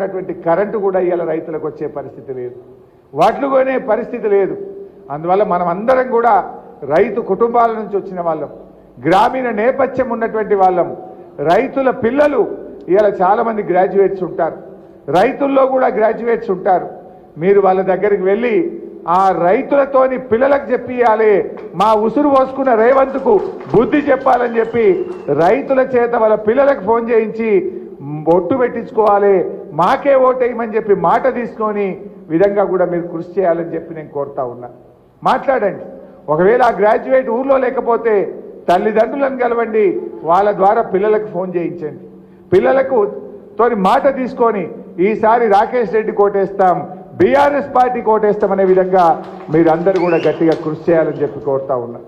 ఉన్నటువంటి కరెంటు కూడా ఇవాళ రైతులకు వచ్చే పరిస్థితి లేదు, వడ్లు కొనే పరిస్థితి లేదు. అందువల్ల మనం అందరం కూడా రైతు కుటుంబాల నుంచి వచ్చిన వాళ్ళం, గ్రామీణ నేపథ్యం ఉన్నటువంటి వాళ్ళం. రైతుల పిల్లలు ఇవాళ చాలామంది గ్రాడ్యుయేట్స్ ఉంటారు, రైతుల్లో కూడా గ్రాడ్యుయేట్స్ ఉంటారు. మీరు వాళ్ళ దగ్గరికి వెళ్ళి ఆ రైతులతోని పిల్లలకు చెప్పియాలి, మా ఉసురు పోసుకున్న రేవంత్కు బుద్ధి చెప్పాలని చెప్పి రైతుల చేత వాళ్ళ పిల్లలకు ఫోన్ చేయించి ఒట్టు పెట్టించుకోవాలి, మాకే ఓటేయమని చెప్పి మాట తీసుకొని విధంగా కూడా మీరు కృషి చేయాలని చెప్పి నేను కోరుతా ఉన్నా. మాట్లాడండి. ఒకవేళ ఆ గ్రాడ్యుయేట్ ఊర్లో లేకపోతే తల్లిదండ్రులను కలవండి, వాళ్ళ ద్వారా పిల్లలకు ఫోన్ చేయించండి. పిల్లలకు తోని మాట తీసుకొని ఈసారి రాకేష్ రెడ్డి కోటేస్తాం, బీఆర్ఎస్ పార్టీ కోటేస్తామనే విధంగా మీరందరూ కూడా గట్టిగా కృషి చేయాలని చెప్పి కోరుతా ఉన్నా.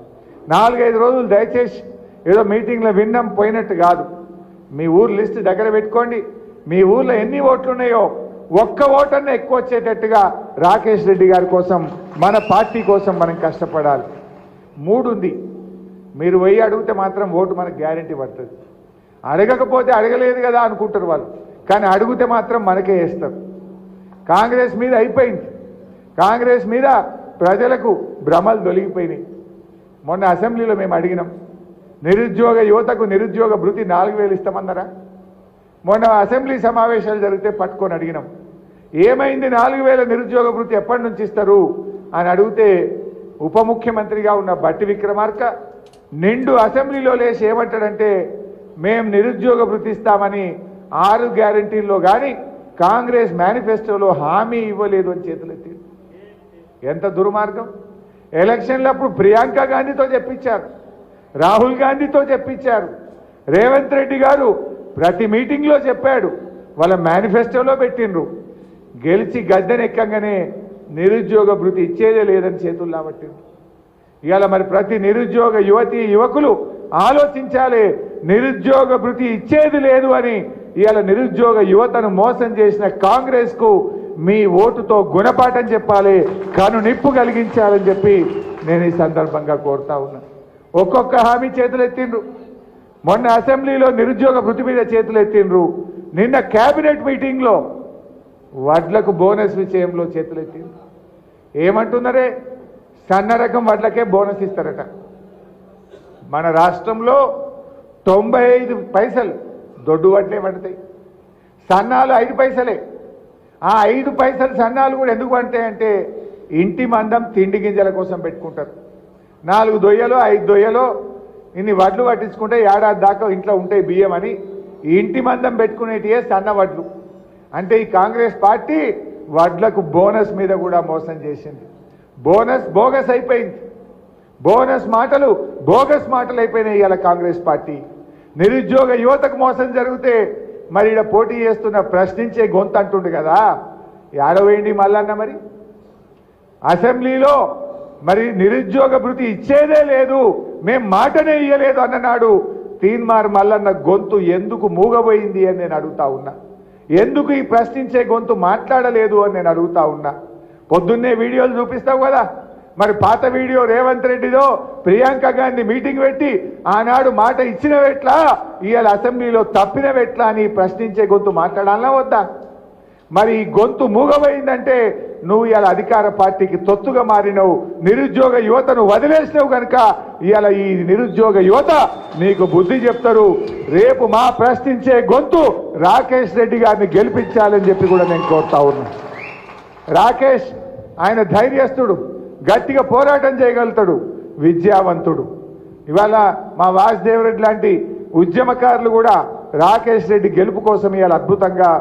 4-5 రోజులు దయచేసి ఏదో మీటింగ్లో విన్నాం పోయినట్టు కాదు. మీ ఊరు లిస్ట్ దగ్గర పెట్టుకోండి. మీ ఊర్లో ఎన్ని ఓట్లు ఉన్నాయో ఒక్క ఓటన్నా ఎక్కువ వచ్చేటట్టుగా రాకేష్ రెడ్డి గారి కోసం, మన పార్టీ కోసం మనం కష్టపడాలి. 3 ఉంది. మీరు పోయి అడిగితే మాత్రం ఓటు మనకు గ్యారంటీ పడుతుంది. అడగకపోతే అడగలేదు కదా అనుకుంటారు వాళ్ళు, కానీ అడిగితే మాత్రం మనకే వేస్తారు. కాంగ్రెస్ మీద అయిపోయింది. కాంగ్రెస్ మీద ప్రజలకు భ్రమలు తొలగిపోయినాయి. మొన్న అసెంబ్లీలో మేము అడిగినాం, నిరుద్యోగ యువతకు నిరుద్యోగ భృతి 4000 ఇస్తామన్నారా? మొన్న అసెంబ్లీ సమావేశాలు జరిగితే పట్టుకొని అడిగినాం, ఏమైంది 4000 నిరుద్యోగ భృతి ఎప్పటి నుంచి ఇస్తారు అని అడిగితే ఉప ముఖ్యమంత్రిగా ఉన్న బట్టి విక్రమార్క నిండు అసెంబ్లీలో లేచి ఏమంటాడంటే, మేము నిరుద్యోగ భృతి ఇస్తామని 6 గ్యారంటీల్లో కానీ కాంగ్రెస్ మేనిఫెస్టోలో హామీ ఇవ్వలేదు అని చేతులెత్తి. ఎంత దుర్మార్గం! ఎలక్షన్లప్పుడు ప్రియాంక గాంధీతో చెప్పించారు, రాహుల్ గాంధీతో చెప్పించారు, రేవంత్ రెడ్డి గారు ప్రతి మీటింగ్లో చెప్పాడు, వాళ్ళ మేనిఫెస్టోలో పెట్టిండ్రు. గెలిచి గద్దెనెక్కగానే నిరుద్యోగ భృతి ఇచ్చేదే లేదని చేతుల్లో పట్టిండ్రు. ఇవాళ మరి ప్రతి నిరుద్యోగ యువతి యువకులు ఆలోచించాలి, నిరుద్యోగ భృతి ఇచ్చేది లేదు అని. ఇవాళ నిరుద్యోగ యువతను మోసం చేసిన కాంగ్రెస్కు మీ ఓటుతో గుణపాఠం చెప్పాలి, కనునిప్పు కలిగించాలని చెప్పి నేను ఈ సందర్భంగా కోరుతా ఉన్నా. ఒక్కొక్క హామీ చేతులు ఎత్తిండ్రు. మొన్న అసెంబ్లీలో నిరుద్యోగ భృతి మీద చేతులు ఎత్తిండ్రు. నిన్న కేబినెట్ మీటింగ్లో వడ్లకు బోనస్ విషయంలో చేతులు ఎత్తిండ్రు. ఏమంటున్నారే, సన్న రకం వడ్లకే బోనస్ ఇస్తారట. మన రాష్ట్రంలో 95 పైసలు దొడ్డు వడ్లే పడతాయి, సన్నాలు 5 పైసలే. ఆ 5 పైసలు సన్నాలు కూడా ఎందుకు పడతాయంటే ఇంటి మందం తిండి గింజల కోసం పెట్టుకుంటారు. 4 దొయ్యలో 5 దొయ్యలో ఇన్ని వడ్లు పట్టించుకుంటే ఏడాది దాకా ఇంట్లో ఉంటాయి బియ్యం అని ఇంటి మందం పెట్టుకునేటివే సన్న వడ్లు. అంటే ఈ కాంగ్రెస్ పార్టీ వడ్లకు బోనస్ మీద కూడా మోసం చేసింది. బోనస్ బోగస్ అయిపోయింది. బోనస్ మాటలు బోగస్ మాటలు అయిపోయినాయి ఇవాళ కాంగ్రెస్ పార్టీ. నిరుద్యోగ యువతకు మోసం జరిగితే మరి ఇక్కడ పోటీ చేస్తున్న ప్రశ్నించే గొంతు అంటుండు కదా, ఏడవేయండి మల్లన్న. మరి అసెంబ్లీలో మరి నిరుద్యోగ భృతి ఇచ్చేదే లేదు, మేం మాటనే ఇయ్యలేదు అన్ననాడు తీన్మార్ మల్లన్న గొంతు ఎందుకు మూగబోయింది అని నేను అడుగుతా ఉన్నా. ఎందుకు ఈ ప్రశ్నించే గొంతు మాట్లాడలేదు అని నేను అడుగుతా ఉన్నా. పొద్దున్నే వీడియోలు చూపిస్తావు కదా, మరి పాత వీడియో రేవంత్ రెడ్డిదో ప్రియాంక గాంధీ మీటింగ్ పెట్టి ఆనాడు మాట ఇచ్చినవెట్లా, ఇవాళ అసెంబ్లీలో తప్పినవెట్లా అని ప్రశ్నించే గొంతు మాట్లాడాలన్నా వద్దా? మరి ఈ గొంతు మూగబోయిందంటే నువ్వు ఇవాళ అధికార పార్టీకి తొత్తుగా మారినవు, నిరుద్యోగ యువతను వదిలేసినావు కనుక ఇవాళ ఈ నిరుద్యోగ యువత నీకు బుద్ధి చెప్తారు. రేపు మా ప్రశ్నించే గొంతు రాకేష్ రెడ్డి గారిని గెలిపించాలని చెప్పి కూడా నేను కోరుతా ఉన్నా. రాకేష్ ఆయన ధైర్యస్తుడు, గట్టిగా పోరాటం చేయగలుగుతాడు, విద్యావంతుడు. ఇవాళ మా వాసుదేవ్ రెడ్డి లాంటి ఉద్యమకారులు కూడా రాకేష్ రెడ్డి గెలుపు కోసం ఇవాళ అద్భుతంగా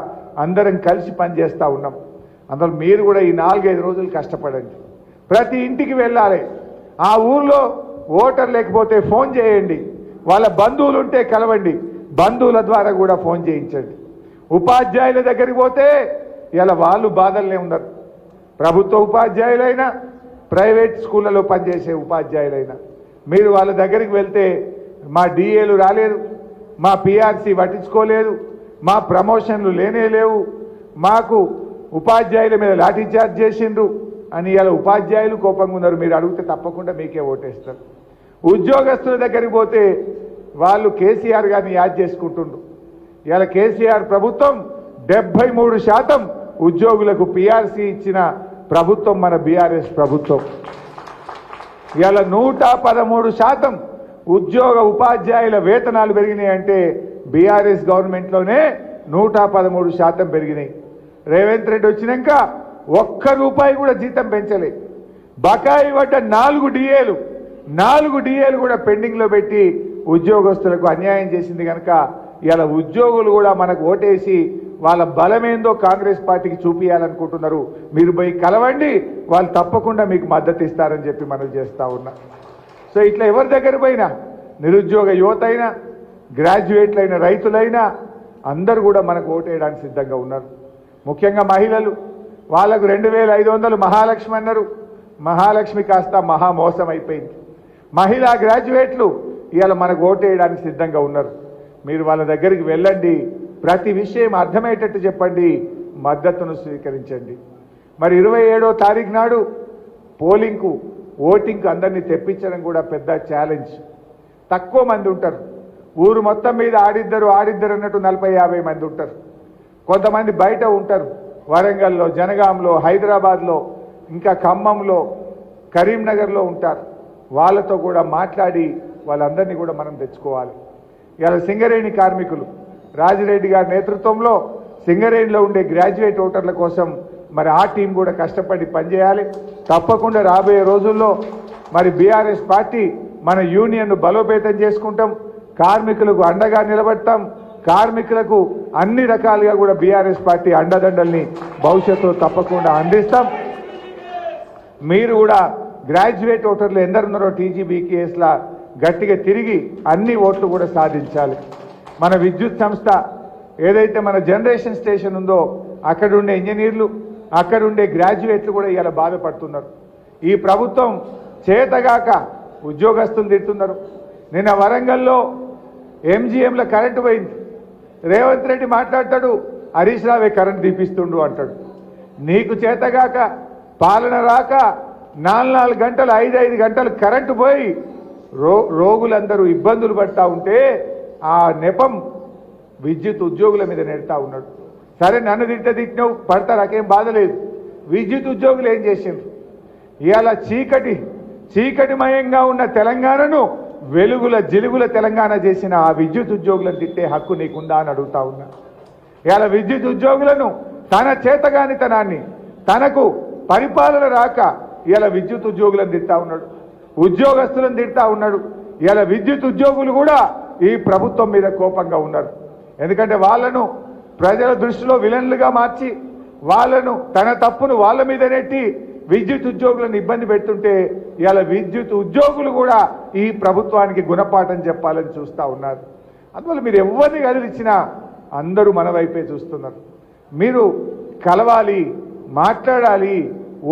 అందరం కలిసి పనిచేస్తూ ఉన్నాం. అందులో మీరు కూడా ఈ 4-5 రోజులు కష్టపడండి. ప్రతి ఇంటికి వెళ్ళాలి. ఆ ఊర్లో ఓటర్ లేకపోతే ఫోన్ చేయండి, వాళ్ళ బంధువులు ఉంటే కలవండి, బంధువుల ద్వారా కూడా ఫోన్ చేయించండి. ఉపాధ్యాయుల దగ్గరికి పోతే ఇలా వాళ్ళు బాధల్నే ఉన్నారు. ప్రభుత్వ ఉపాధ్యాయులైనా ప్రైవేట్ స్కూళ్ళలో పనిచేసే ఉపాధ్యాయులైనా మీరు వాళ్ళ దగ్గరికి వెళ్తే మా డిఏలు రాలేదు, మా పిఆర్సీ పట్టించుకోలేదు, మా ప్రమోషన్లు లేనే లేవు, మాకు ఉపాధ్యాయుల మీద లాఠీ చార్జ్ చేసిండ్రు అని ఇలా ఉపాధ్యాయులు కోపంగా ఉన్నారు. మీరు అడిగితే తప్పకుండా మీకే ఓటేస్తారు. ఉద్యోగస్తుల దగ్గరికి పోతే వాళ్ళు కేసీఆర్ గారిని యాద్ చేసుకుంటుండ్రు. ఇలా కేసీఆర్ ప్రభుత్వం 73% ఉద్యోగులకు పిఆర్సీ ఇచ్చిన ప్రభుత్వం మన బీఆర్ఎస్ ప్రభుత్వం. ఇవాళ 113% ఉద్యోగ ఉపాధ్యాయుల వేతనాలు పెరిగినాయి అంటే బీఆర్ఎస్ గవర్నమెంట్లోనే 113% పెరిగినాయి. రేవంత్ రెడ్డి వచ్చినాక ఒక్క రూపాయి కూడా జీతం పెంచలే. బకాయి పడ్డ 4 డిఏలు కూడా పెండింగ్లో పెట్టి ఉద్యోగస్తులకు అన్యాయం చేసింది కనుక ఇలా ఉద్యోగులు కూడా మనకు ఓటేసి వాళ్ళ బలమేందో కాంగ్రెస్ పార్టీకి చూపించాలనుకుంటున్నారు. మీరు పోయి కలవండి, వాళ్ళు తప్పకుండా మీకు మద్దతు ఇస్తారని చెప్పి మనం చేస్తూ ఉన్నాం. సో ఇట్లా ఎవరి దగ్గర పోయినా నిరుద్యోగ యువత అయినా గ్రాడ్యుయేట్లైన రైతులైనా అందరూ కూడా మనకు ఓటేయడానికి సిద్ధంగా ఉన్నారు. ముఖ్యంగా మహిళలు, వాళ్ళకు 2500 మహాలక్ష్మి అన్నారు. మహాలక్ష్మి కాస్త మహామోసం అయిపోయింది. మహిళా గ్రాడ్యుయేట్లు ఇవాళ మనకు ఓటేయడానికి సిద్ధంగా ఉన్నారు. మీరు వాళ్ళ దగ్గరికి వెళ్ళండి, ప్రతి విషయం అర్థమయ్యేటట్టు చెప్పండి, మద్దతును స్వీకరించండి. మరి 27వ తారీఖు నాడు పోలింగ్కు ఓటింగ్కు అందరినీ తెప్పించడం కూడా పెద్ద ఛాలెంజ్. తక్కువ మంది ఉంటారు. ఊరు మొత్తం మీద ఆడిద్దరు అన్నట్టు 40-50 మంది ఉంటారు. కొంతమంది బయట ఉంటారు, వరంగల్లో, జనగాంలో, హైదరాబాద్లో, ఇంకా ఖమ్మంలో, కరీంనగర్లో ఉంటారు. వాళ్ళతో కూడా మాట్లాడి వాళ్ళందరినీ కూడా మనం తెచ్చుకోవాలి. ఇవాళ సింగరేణి కార్మికులు రాజిరెడ్డి గారి నేతృత్వంలో సింగరేణిలో ఉండే గ్రాడ్యుయేట్ ఓటర్ల కోసం మరి ఆ టీం కూడా కష్టపడి పనిచేయాలి. తప్పకుండా రాబోయే రోజుల్లో మరి బీఆర్ఎస్ పార్టీ మన యూనియన్ను బలోపేతం చేసుకుంటాం, కార్మికులకు అండగా నిలబడతాం, కార్మికులకు అన్ని రకాలుగా కూడా బీఆర్ఎస్ పార్టీ అండదండల్ని భవిష్యత్తులో తప్పకుండా అందిస్తాం. మీరు కూడా గ్రాడ్యుయేట్ ఓటర్లు ఎందరున్నారో టీజీబీకేఎస్లా గట్టిగా తిరిగి అన్ని ఓట్లు కూడా సాధించాలి. మన విద్యుత్ సంస్థ ఏదైతే మన జనరేషన్ స్టేషన్ ఉందో అక్కడుండే ఇంజనీర్లు, అక్కడుండే గ్రాడ్యుయేట్లు కూడా ఇలా బాధపడుతున్నారు. ఈ ప్రభుత్వం చేతగాక ఉద్యోగస్తులు తిడుతున్నారు. నిన్న వరంగల్లో ఎంజీఎంలో కరెంటు పోయింది. రేవంత్ రెడ్డి మాట్లాడతాడు, హరీష్ రావే కరెంటు తీపిస్తుండు అంటాడు. నీకు చేతగాక పాలన రాక 4 గంటలు 5 గంటలు కరెంటు పోయి రోగులందరూ ఇబ్బందులు పడతా ఉంటే ఆ నెపం విద్యుత్ ఉద్యోగుల మీద నెడతా ఉన్నాడు. సరే నన్ను తిట్టినావు పడతా, నాకేం బాధ లేదు. విద్యుత్ ఉద్యోగులు ఏం చేసిండ్రు? ఇవాళ చీకటిమయంగా ఉన్న తెలంగాణను వెలుగుల జిలుగుల తెలంగాణ చేసిన ఆ విద్యుత్ ఉద్యోగులను తిట్టే హక్కు నీకుందా అని అడుగుతా ఉన్నా. ఇవాళ విద్యుత్ ఉద్యోగులను తన చేతగానితనాన్ని, తనకు పరిపాలన రాక ఇలా విద్యుత్ ఉద్యోగులను తిడతా ఉన్నాడు, ఉద్యోగస్తులను తిడతా ఉన్నాడు. ఇలా విద్యుత్ ఉద్యోగులు కూడా ఈ ప్రభుత్వం మీద కోపంగా ఉన్నారు. ఎందుకంటే వాళ్ళను ప్రజల దృష్టిలో విలన్లుగా మార్చి వాళ్ళను తన తప్పును వాళ్ళ మీద నెట్టి విద్యుత్ ఉద్యోగులను ఇబ్బంది పెడుతుంటే ఇలా విద్యుత్ ఉద్యోగులు కూడా ఈ ప్రభుత్వానికి గుణపాఠం చెప్పాలని చూస్తూ ఉన్నారు. అందువల్ల మీరు ఎవరిని కదిలిచ్చినా అందరూ మన వైపే చూస్తున్నారు. మీరు కలవాలి, మాట్లాడాలి,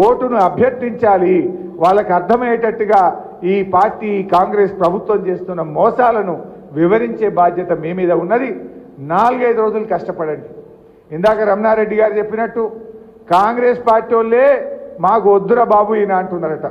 ఓటును అభ్యర్థించాలి. వాళ్ళకు అర్థమయ్యేటట్టుగా ఈ పార్టీ కాంగ్రెస్ ప్రభుత్వం చేస్తున్న మోసాలను వివరించే బాధ్యత మీ మీద ఉన్నది. 4-5 రోజులు కష్టపడండి. ఇందాక రమణారెడ్డి గారు చెప్పినట్టు కాంగ్రెస్ పార్టీ వాళ్ళే మాకు వద్దురా బాబు ఈయన అంటున్నారట.